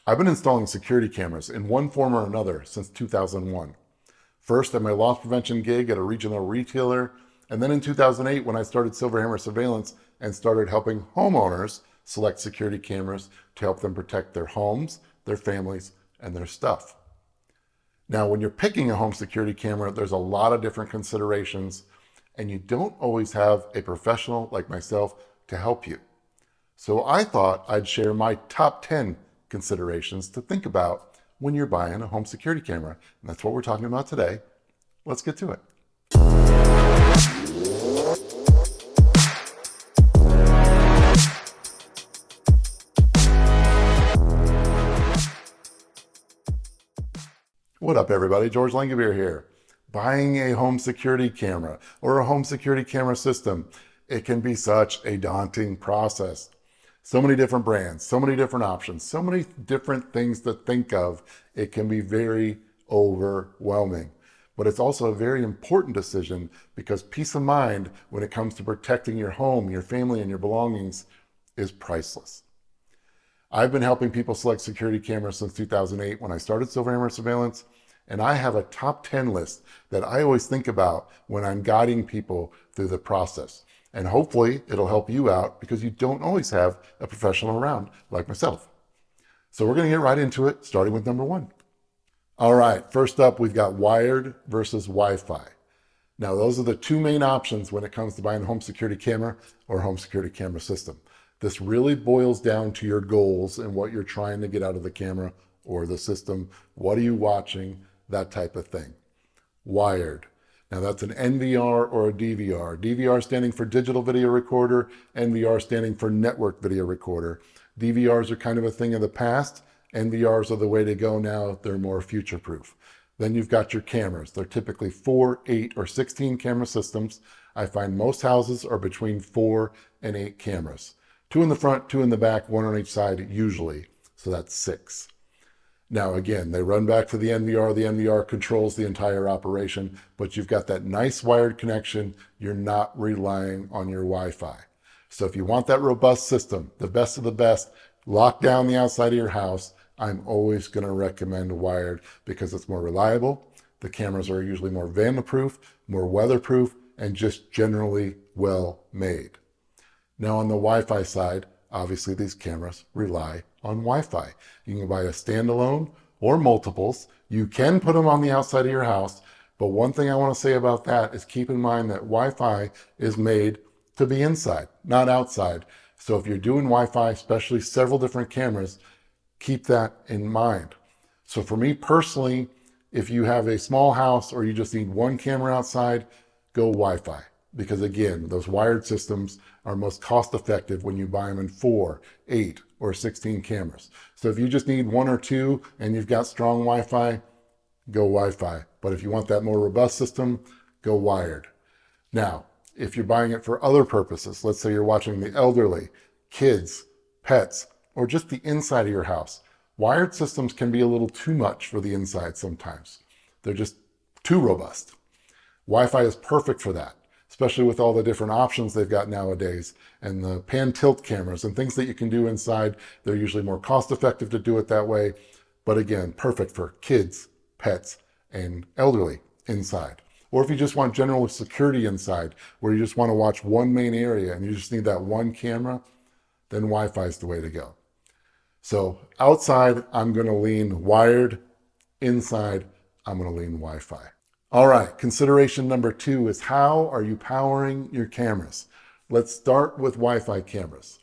I've been installing security cameras in one form or another since 2001. First at my loss prevention gig at a regional retailer, and then in 2008 when I started Silverhammer Surveillance and started helping homeowners select security cameras to help them protect their homes, their families, and their stuff. Now, when you're picking a home security camera, there's a lot of different considerations, and you don't always have a professional like myself to help you. So I thought I'd share my top 10 considerations to think about when you're buying a home security camera. And that's what we're talking about today. Let's get to it. What up, everybody? George Langevere here. Buying a home security camera or a home security camera system, it can be such a daunting process. So many different brands, so many different options, so many different things to think of. It can be very overwhelming. But it's also a very important decision because peace of mind when it comes to protecting your home, your family, and your belongings is priceless. I've been helping people select security cameras since 2008 when I started Silverhammer Surveillance, and I have a top 10 list that I always think about when I'm guiding people through the process. And hopefully it'll help you out because you don't always have a professional around like myself. So we're going to get right into it, starting with number 1. All right, first up, we've got wired versus Wi-Fi. Now, those are the two main options when it comes to buying a home security camera or home security camera system. This really boils down to your goals and what you're trying to get out of the camera or the system. What are you watching? That type of thing. Wired. Now that's an NVR or a DVR. DVR standing for digital video recorder, NVR standing for network video recorder. DVRs are kind of a thing of the past. NVRs are the way to go now. They're more future-proof. Then you've got your cameras. They're typically 4, 8, or 16 camera systems. I find most houses are between 4 and 8 cameras. 2 in the front, 2 in the back, 1 on each side usually. So that's 6. Now, again, they run back to the NVR. The NVR controls the entire operation, but you've got that nice wired connection. You're not relying on your Wi-Fi. So if you want that robust system, the best of the best, lock down the outside of your house, I'm always going to recommend wired because it's more reliable. The cameras are usually more vandal-proof, more weatherproof, and just generally well made. Now on the Wi-Fi side, obviously these cameras rely on Wi-Fi. You can buy a standalone or multiples. You can put them on the outside of your house, but one thing I want to say about that is keep in mind that Wi-Fi is made to be inside, not outside. So if you're doing Wi-Fi, especially several different cameras, keep that in mind. So for me personally, if you have a small house or you just need one camera outside, go Wi-Fi. Because again, those wired systems are most cost effective when you buy them in 4, 8, or 16 cameras. So if you just need 1 or 2 and you've got strong Wi-Fi, go Wi-Fi. But if you want that more robust system, go wired. Now, if you're buying it for other purposes, let's say you're watching the elderly, kids, pets, or just the inside of your house, wired systems can be a little too much for the inside sometimes. They're just too robust. Wi-Fi is perfect for that, especially with all the different options they've got nowadays and the pan tilt cameras and things that you can do inside. They're usually more cost effective to do it that way. But again, perfect for kids, pets, and elderly inside. Or if you just want general security inside, where you just want to watch one main area and you just need that one camera, then Wi-Fi is the way to go. So outside, I'm going to lean wired. Inside, I'm going to lean Wi-Fi. All right, consideration number 2 is how are you powering your cameras? Let's start with Wi-Fi cameras.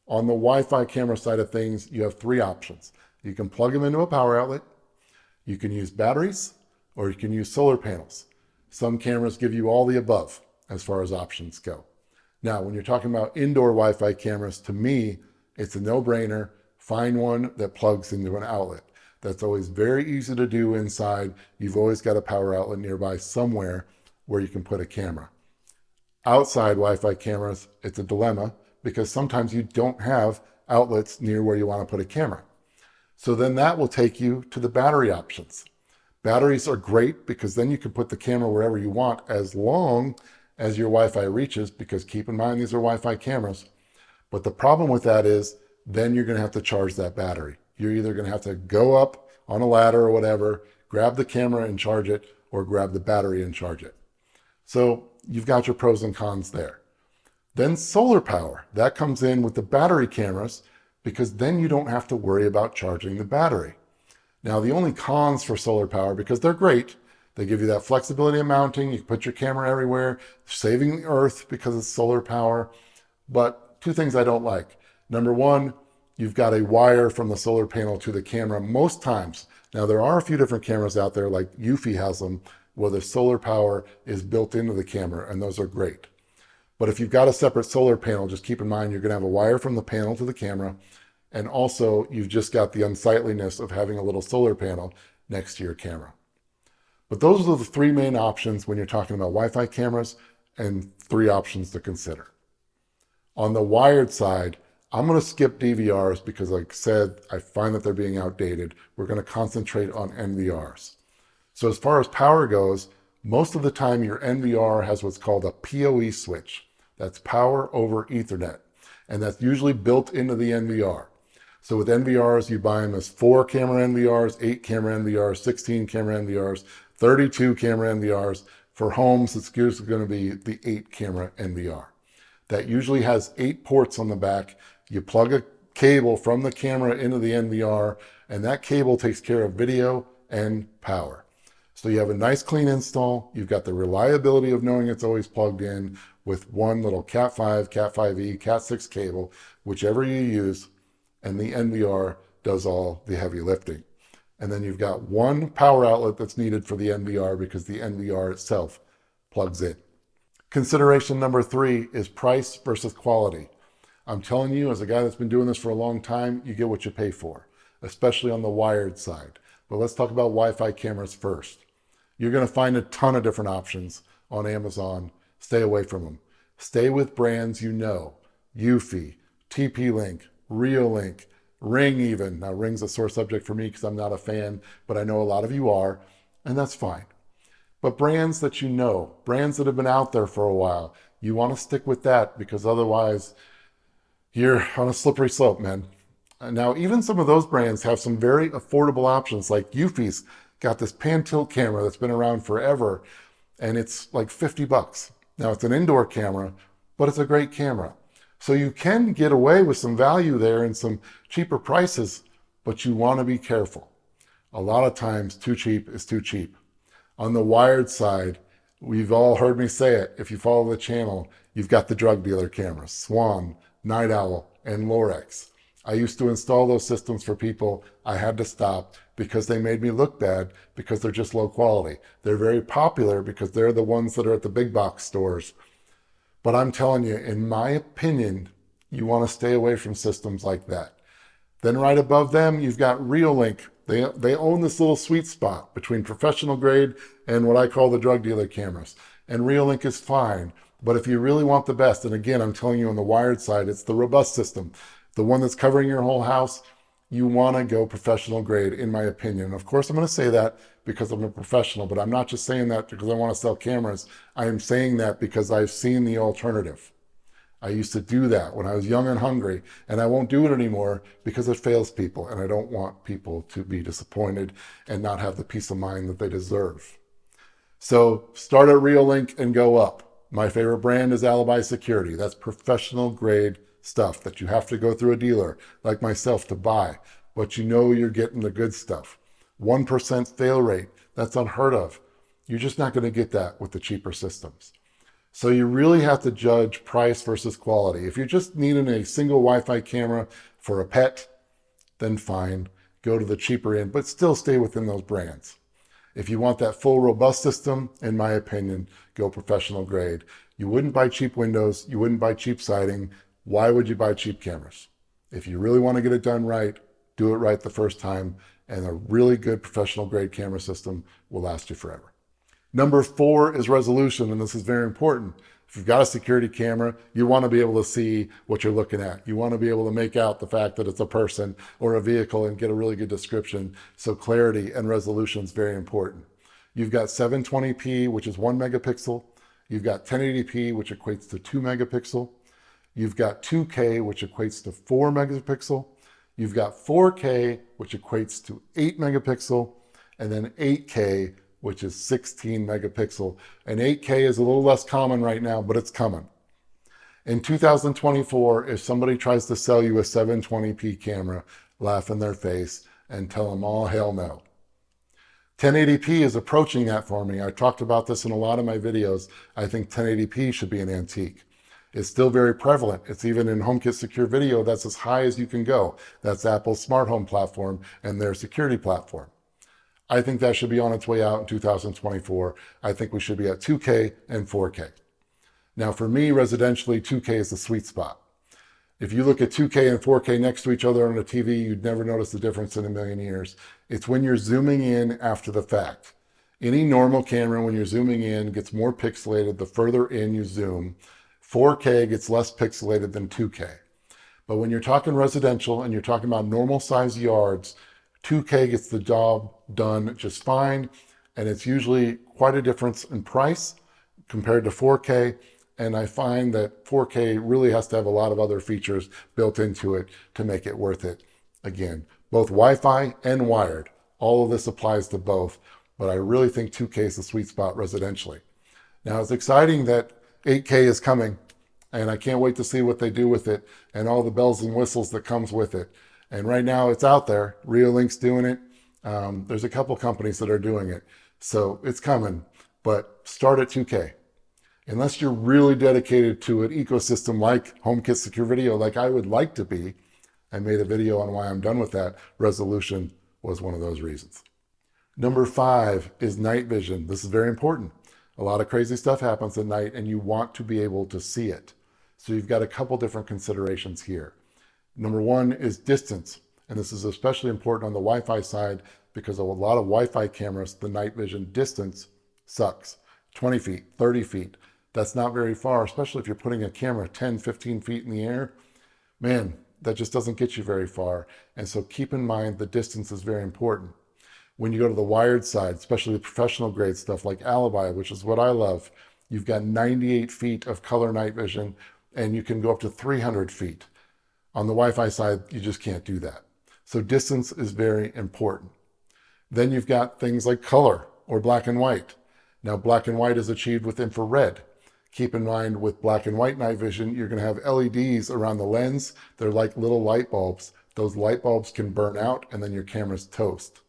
On the Wi-Fi camera side of things, you have 3 options. You can plug them into a power outlet, you can use batteries, or you can use solar panels. Some cameras give you all the above as far as options go. Now, when you're talking about indoor Wi-Fi cameras, to me, it's a no-brainer. Find one that plugs into an outlet. That's always very easy to do inside. You've always got a power outlet nearby somewhere where you can put a camera. Outside Wi-Fi cameras, it's a dilemma because sometimes you don't have outlets near where you want to put a camera. So then that will take you to the battery options. Batteries are great because then you can put the camera wherever you want as long as your Wi-Fi reaches, because keep in mind these are Wi-Fi cameras. But the problem with that is then you're going to have to charge that battery. You're either going to have to go up on a ladder or whatever, grab the camera and charge it, or grab the battery and charge it. So you've got your pros and cons there. Then solar power, that comes in with the battery cameras, because then you don't have to worry about charging the battery. Now, the only cons for solar power, because they're great, they give you that flexibility of mounting, you can put your camera everywhere, saving the earth because it's solar power. But two things I don't like. Number one, you've got a wire from the solar panel to the camera most times. Now, there are a few different cameras out there, like Eufy has them, where the solar power is built into the camera, and those are great. But if you've got a separate solar panel, just keep in mind you're going to have a wire from the panel to the camera, and also you've just got the unsightliness of having a little solar panel next to your camera. But those are the three main options when you're talking about Wi-Fi cameras, and three options to consider. On the wired side, I'm going to skip DVRs because, like I said, I find that they're being outdated. We're going to concentrate on NVRs. So as far as power goes, most of the time your NVR has what's called a PoE switch. That's power over Ethernet. And that's usually built into the NVR. So with NVRs, you buy them as 4 camera NVRs, 8 camera NVRs, 16 camera NVRs, 32 camera NVRs. For homes, it's usually going to be the 8 camera NVR. That usually has 8 ports on the back. You plug a cable from the camera into the NVR, and that cable takes care of video and power. So you have a nice clean install. You've got the reliability of knowing it's always plugged in with one little Cat5, Cat5e, Cat6 cable, whichever you use, and the NVR does all the heavy lifting. And then you've got one power outlet that's needed for the NVR because the NVR itself plugs in. Consideration number 3 is price versus quality. I'm telling you, as a guy that's been doing this for a long time, you get what you pay for, especially on the wired side. But let's talk about Wi-Fi cameras first. You're going to find a ton of different options on Amazon. Stay away from them. Stay with brands you know. Eufy, TP-Link, Reolink, Ring even. Now, Ring's a sore subject for me because I'm not a fan, but I know a lot of you are, and that's fine. But brands that you know, brands that have been out there for a while, you want to stick with that because otherwise you're on a slippery slope, man. Now, even some of those brands have some very affordable options, like Eufy's got this pan tilt camera that's been around forever, and it's like $50. Now, it's an indoor camera, but it's a great camera. So you can get away with some value there and some cheaper prices, but you want to be careful. A lot of times, too cheap is too cheap. On the wired side, we've all heard me say it. If you follow the channel, you've got the drug dealer cameras, Swan, Night Owl, and Lorex. I used to install those systems for people. I had to stop because they made me look bad because they're just low quality. They're very popular because they're the ones that are at the big box stores. But I'm telling you, in my opinion, you want to stay away from systems like that. Then right above them, you've got Reolink. They own this little sweet spot between professional grade and what I call the drug dealer cameras. And Reolink is fine. But if you really want the best, and again, I'm telling you on the wired side, it's the robust system, the one that's covering your whole house, you want to go professional grade, in my opinion. Of course, I'm going to say that because I'm a professional, but I'm not just saying that because I want to sell cameras. I am saying that because I've seen the alternative. I used to do that when I was young and hungry, and I won't do it anymore because it fails people, and I don't want people to be disappointed and not have the peace of mind that they deserve. So start at Reolink and go up. My favorite brand is ALIBI Security. That's professional grade stuff that you have to go through a dealer like myself to buy, but you know you're getting the good stuff. 1% fail rate, that's unheard of. You're just not going to get that with the cheaper systems. So you really have to judge price versus quality. If you're just needing a single Wi-Fi camera for a pet, then fine, go to the cheaper end, but still stay within those brands. If you want that full robust system, in my opinion, go professional grade. You wouldn't buy cheap windows, you wouldn't buy cheap siding. Why would you buy cheap cameras? If you really want to get it done right, do it right the first time, and a really good professional grade camera system will last you forever. Number 4 is resolution, and this is very important. If you've got a security camera, you want to be able to see what you're looking at. You want to be able to make out the fact that it's a person or a vehicle and get a really good description. So clarity and resolution is very important. You've got 720p, which is 1 megapixel. You've got 1080p, which equates to 2 megapixel. You've got 2K, which equates to 4 megapixel. You've got 4K, which equates to 8 megapixel, and then 8K, which is 16 megapixel. And 8K is a little less common right now, but it's coming. In 2024, if somebody tries to sell you a 720p camera, laugh in their face and tell them all hell no. 1080p is approaching that for me. I talked about this in a lot of my videos. I think 1080p should be an antique. It's still very prevalent. It's even in HomeKit Secure Video, that's as high as you can go. That's Apple's smart home platform and their security platform. I think that should be on its way out in 2024. I think we should be at 2K and 4K. Now for me, residentially, 2K is the sweet spot. If you look at 2K and 4K next to each other on a TV, you'd never notice the difference in a million years. It's when you're zooming in after the fact. Any normal camera, when you're zooming in, gets more pixelated the further in you zoom. 4K gets less pixelated than 2K. But when you're talking residential and you're talking about normal size yards, 2K gets the job done just fine. And it's usually quite a difference in price compared to 4K. And I find that 4K really has to have a lot of other features built into it to make it worth it. Again, both Wi-Fi and wired. All of this applies to both, but I really think 2K is the sweet spot residentially. Now it's exciting that 8K is coming, and I can't wait to see what they do with it and all the bells and whistles that comes with it. And right now it's out there. Reolink's doing it. There's a couple companies that are doing it. So it's coming, but start at 2K. Unless you're really dedicated to an ecosystem like HomeKit Secure Video, like I would like to be. I made a video on why I'm done with that. Resolution was one of those reasons. Number 5 is night vision. This is very important. A lot of crazy stuff happens at night and you want to be able to see it. So you've got a couple different considerations here. Number 1 is distance. And this is especially important on the Wi-Fi side because of a lot of Wi-Fi cameras, the night vision distance sucks. 20 feet, 30 feet. That's not very far, especially if you're putting a camera 10, 15 feet in the air. Man, that just doesn't get you very far. And so keep in mind the distance is very important. When you go to the wired side, especially the professional grade stuff like ALIBI, which is what I love, you've got 98 feet of color night vision and you can go up to 300 feet. On the Wi-Fi side, you just can't do that. So distance is very important. Then you've got things like color or black and white. Now black and white is achieved with infrared. Keep in mind with black and white night vision, you're going to have LEDs around the lens. They're like little light bulbs. Those light bulbs can burn out and then your camera's toast.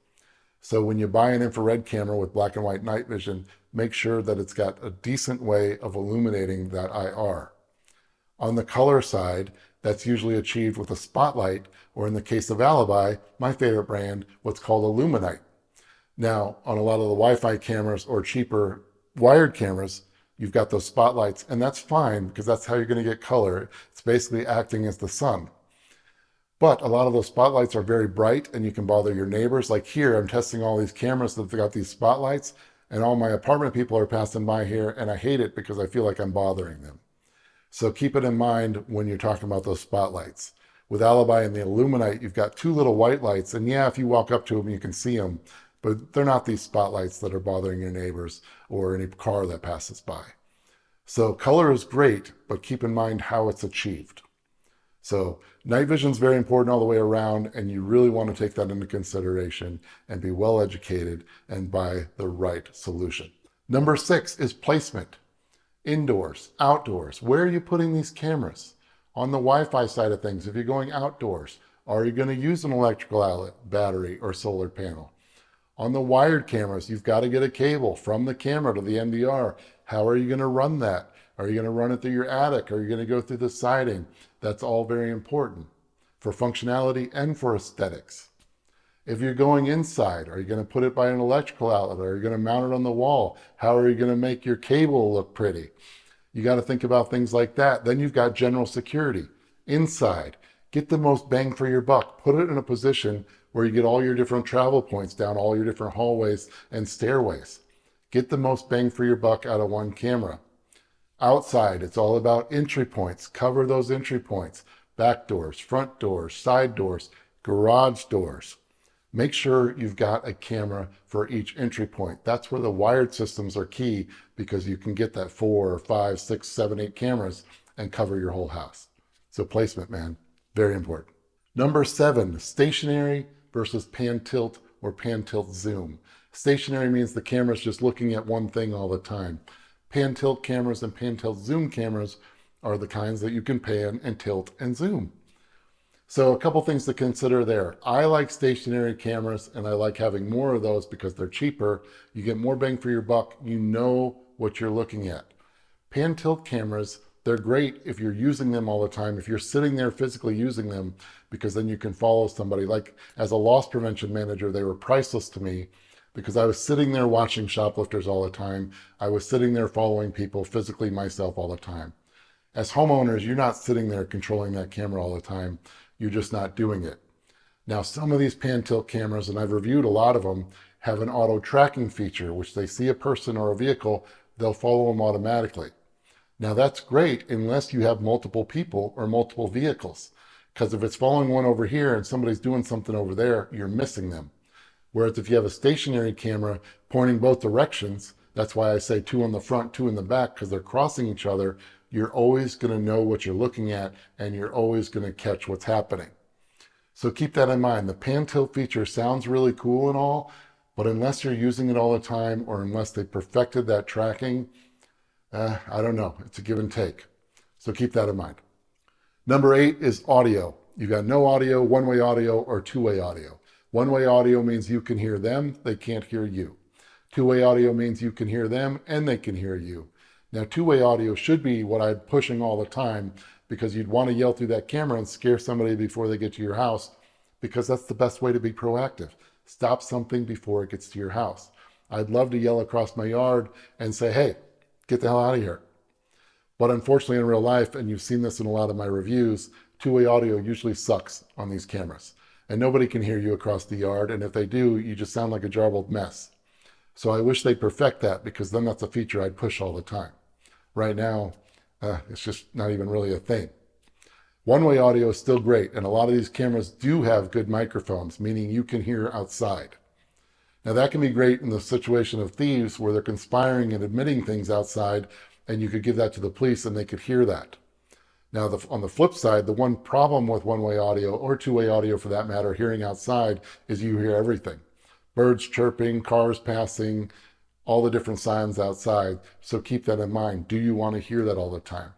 So when you buy an infrared camera with black and white night vision, make sure that it's got a decent way of illuminating that IR. On the color side, that's usually achieved with a spotlight, or in the case of ALIBI, my favorite brand, what's called a Luminite. Now, on a lot of the Wi-Fi cameras or cheaper wired cameras, you've got those spotlights, and that's fine because that's how you're going to get color. It's basically acting as the sun. But a lot of those spotlights are very bright and you can bother your neighbors. Like here, I'm testing all these cameras that have got these spotlights and all my apartment people are passing by here and I hate it because I feel like I'm bothering them. So keep it in mind when you're talking about those spotlights. With ALIBI and the Illuminite, you've got two little white lights, and yeah, if you walk up to them, you can see them, but they're not these spotlights that are bothering your neighbors or any car that passes by. So color is great, but keep in mind how it's achieved. So night vision is very important all the way around, and you really want to take that into consideration and be well educated and buy the right solution. Number 6 is placement. Indoors, outdoors. Where are you putting these cameras? On the Wi-Fi side of things, if you're going outdoors, are you going to use an electrical outlet, battery, or solar panel? On the wired cameras, you've got to get a cable from the camera to the MDR. How are you going to run that? Are you going to run it through your attic? Are you going to go through the siding? That's all very important for functionality and for aesthetics. If you're going inside, are you going to put it by an electrical outlet? Are you going to mount it on the wall? How are you going to make your cable look pretty? You got to think about things like that. Then you've got general security. Inside, get the most bang for your buck. Put it in a position where you get all your different travel points down all your different hallways and stairways. Get the most bang for your buck out of one camera. Outside, it's all about entry points. Cover those entry points. Back doors, front doors, side doors, garage doors. Make sure you've got a camera for each entry point. That's where the wired systems are key because you can get that 4 or 5, 6, 7, 8 cameras and cover your whole house. So placement, man, very important. Number 7, stationary versus pan tilt or pan tilt zoom. Stationary means the camera's just looking at one thing all the time. Pan tilt cameras and pan tilt zoom cameras are the kinds that you can pan and tilt and zoom. So a couple things to consider there. I like stationary cameras and I like having more of those because they're cheaper. You get more bang for your buck. You know what you're looking at. Pan tilt cameras, they're great if you're using them all the time, if you're sitting there physically using them, because then you can follow somebody. Like as a loss prevention manager, they were priceless to me because I was sitting there watching shoplifters all the time. I was sitting there following people physically myself all the time. As homeowners, you're not sitting there controlling that camera all the time. You're just not doing it. Now, some of these pan tilt cameras, and I've reviewed a lot of them, have an auto tracking feature, which they see a person or a vehicle, they'll follow them automatically. Now that's great unless you have multiple people or multiple vehicles, because if it's following one over here and somebody's doing something over there, you're missing them. Whereas if you have a stationary camera pointing both directions, that's why I say 2 on the front, 2 in the back, because they're crossing each other, you're always going to know what you're looking at and you're always going to catch what's happening. So keep that in mind. The pan tilt feature sounds really cool and all, but unless you're using it all the time or unless they perfected that tracking, I don't know. It's a give and take. So keep that in mind. Number 8 is audio. You've got no audio, one-way audio, or two-way audio. One-way audio means you can hear them, they can't hear you. Two-way audio means you can hear them and they can hear you. Now, two-way audio should be what I'm pushing all the time because you'd want to yell through that camera and scare somebody before they get to your house because that's the best way to be proactive. Stop something before it gets to your house. I'd love to yell across my yard and say, hey, get the hell out of here. But unfortunately in real life, and you've seen this in a lot of my reviews, two-way audio usually sucks on these cameras. And nobody can hear you across the yard. And if they do, you just sound like a jarbled mess. So I wish they'd perfect that because then that's a feature I'd push all the time. Right now, it's just not even really a thing. One-way audio is still great. And a lot of these cameras do have good microphones, meaning you can hear outside. Now that can be great in the situation of thieves where they're conspiring and admitting things outside and you could give that to the police and they could hear that. Now on the flip side, the one problem with one-way audio or two-way audio for that matter, hearing outside, is you hear everything. Birds chirping, cars passing, all the different signs outside. So keep that in mind. Do you want to hear that all the time?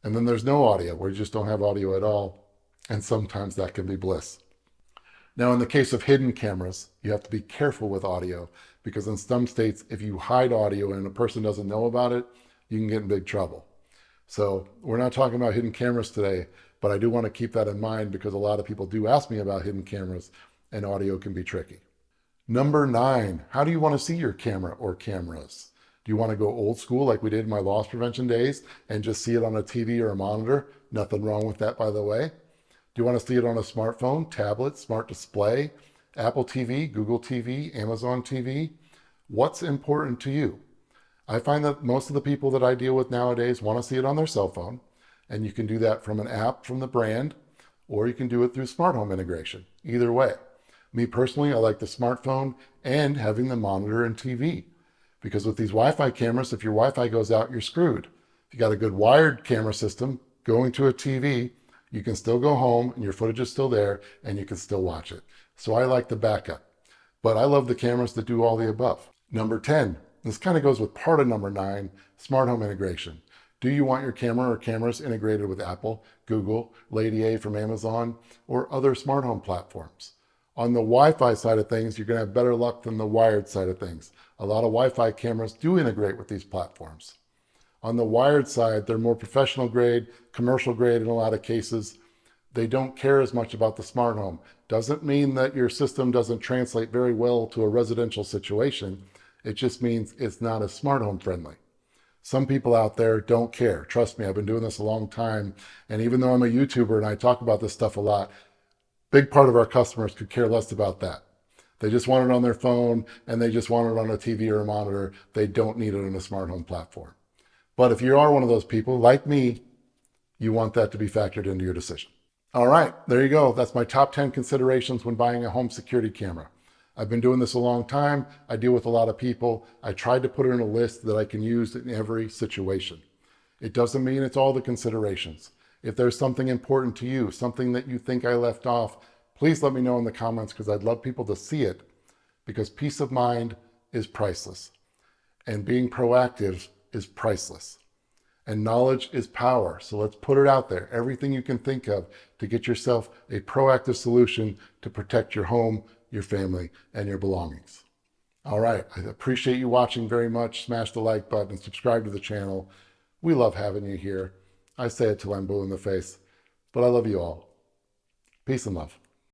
And then there's no audio where you just don't have audio at all. And sometimes that can be bliss. Now, in the case of hidden cameras, you have to be careful with audio because in some states, if you hide audio and a person doesn't know about it, you can get in big trouble. So we're not talking about hidden cameras today, but I do want to keep that in mind because a lot of people do ask me about hidden cameras and audio can be tricky. Number 9, how do you want to see your camera or cameras? Do you want to go old school like we did in my loss prevention days and just see it on a TV or a monitor? Nothing wrong with that, by the way. Do you want to see it on a smartphone, tablet, smart display, Apple TV, Google TV, Amazon TV? What's important to you? I find that most of the people that I deal with nowadays want to see it on their cell phone, and you can do that from an app from the brand, or you can do it through smart home integration. Either way. Me personally, I like the smartphone and having the monitor and TV, because with these Wi-Fi cameras, if your Wi-Fi goes out, you're screwed. If you got a good wired camera system going to a TV, you can still go home and your footage is still there and you can still watch it. So I like the backup, but I love the cameras that do all the above. Number 10, this kind of goes with part of number 9, smart home integration. Do you want your camera or cameras integrated with Apple, Google, Lady A from Amazon, or other smart home platforms? On the Wi-Fi side of things, you're going to have better luck than the wired side of things. A lot of Wi-Fi cameras do integrate with these platforms. On the wired side, they're more professional grade, commercial grade in a lot of cases. They don't care as much about the smart home. Doesn't mean that your system doesn't translate very well to a residential situation. It just means it's not as smart home friendly. Some people out there don't care. Trust me, I've been doing this a long time. And even though I'm a YouTuber and I talk about this stuff a lot, big part of our customers could care less about that. They just want it on their phone and they just want it on a TV or a monitor. They don't need it on a smart home platform. But if you are one of those people like me, you want that to be factored into your decision. All right, there you go. That's my top 10 considerations when buying a home security camera. I've been doing this a long time. I deal with a lot of people. I tried to put it in a list that I can use in every situation. It doesn't mean it's all the considerations. If there's something important to you, something that you think I left off, please let me know in the comments because I'd love people to see it, because peace of mind is priceless and being proactive is priceless. And knowledge is power. So let's put it out there. Everything you can think of to get yourself a proactive solution to protect your home, your family, and your belongings. All right. I appreciate you watching very much. Smash the like button and subscribe to the channel. We love having you here. I say it till I'm blue in the face, but I love you all. Peace and love.